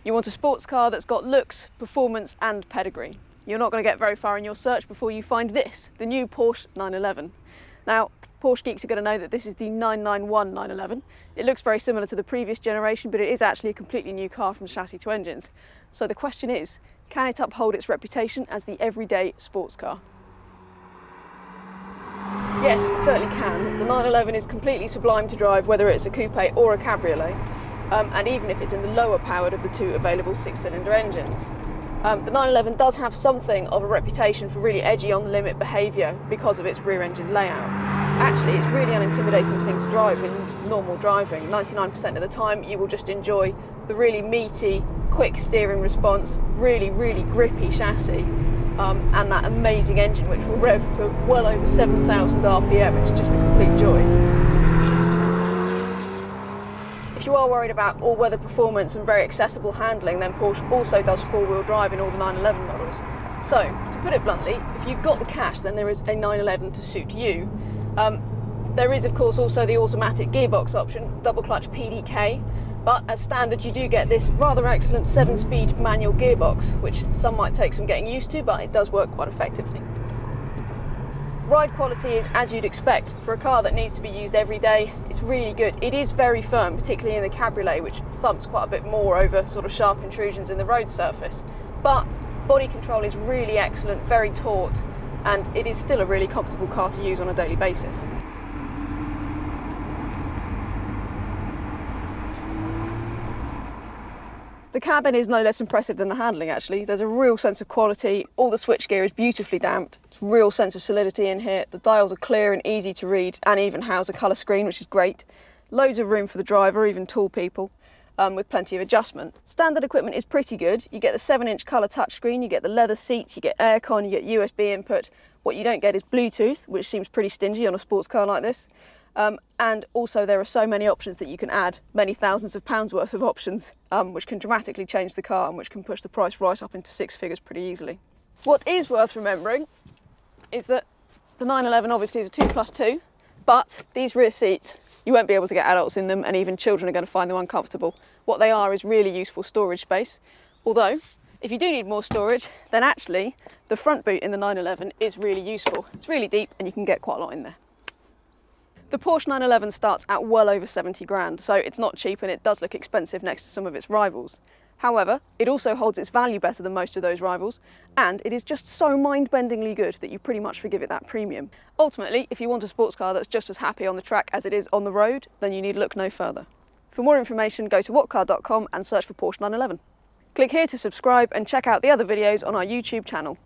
You want a sports car that's got looks, performance and pedigree. You're not going to get very far in your search before you find this, the new Porsche 911. Now, Porsche geeks are going to know that this is the 991 911. It looks very similar to the previous generation, but it is actually a completely new car from chassis to engines. So the question is, can it uphold its reputation as the everyday sports car? Yes, it certainly can. The 911 is completely sublime to drive, whether it's a coupe or a cabriolet, and even if it's in the lower powered of the two available 6-cylinder engines. The 911 does have something of a reputation for really edgy on the limit behaviour because of its rear engine layout. Actually, it's really an intimidating thing to drive in normal driving. 99% of the time you will just enjoy the really meaty, quick steering response, really grippy chassis, and that amazing engine which will rev to well over 7,000 RPM. It's just a complete joy. If you are worried about all-weather performance and very accessible handling, then Porsche also does four-wheel drive in all the 911 models. So, to put it bluntly, if you've got the cash, then there is a 911 to suit you. There is, of course, also the automatic gearbox option, double-clutch PDK, but as standard you do get this rather excellent 7-speed manual gearbox, which some might take some getting used to, but it does work quite effectively. Ride quality is as you'd expect. For a car that needs to be used every day, it's really good. It is very firm, particularly in the Cabriolet, which thumps quite a bit more over sort of sharp intrusions in the road surface. But body control is really excellent, very taut, and it is still a really comfortable car to use on a daily basis. The cabin is no less impressive than the handling, actually. There's a real sense of quality. All the switchgear is beautifully damped. It's a real sense of solidity in here. The dials are clear and easy to read, and even house a colour screen, which is great. Loads of room for the driver, even tall people, with plenty of adjustment. Standard equipment is pretty good. You get the 7-inch colour touchscreen, you get the leather seats, you get aircon, you get USB input. What you don't get is Bluetooth, which seems pretty stingy on a sports car like this. And also there are so many options that you can add, many thousands of pounds worth of options, which can dramatically change the car and which can push the price right up into 6 figures pretty easily. What is worth remembering is that the 911 obviously is a 2+2, but these rear seats, you won't be able to get adults in them, and even children are going to find them uncomfortable. What they are is really useful storage space, although if you do need more storage, then actually the front boot in the 911 is really useful. It's really deep and you can get quite a lot in there. The Porsche 911 starts at well over 70 grand, so it's not cheap and it does look expensive next to some of its rivals. However, it also holds its value better than most of those rivals, and it is just so mind-bendingly good that you pretty much forgive it that premium. Ultimately, if you want a sports car that's just as happy on the track as it is on the road, then you need look no further. For more information, go to whatcar.com and search for Porsche 911. Click here to subscribe and check out the other videos on our YouTube channel.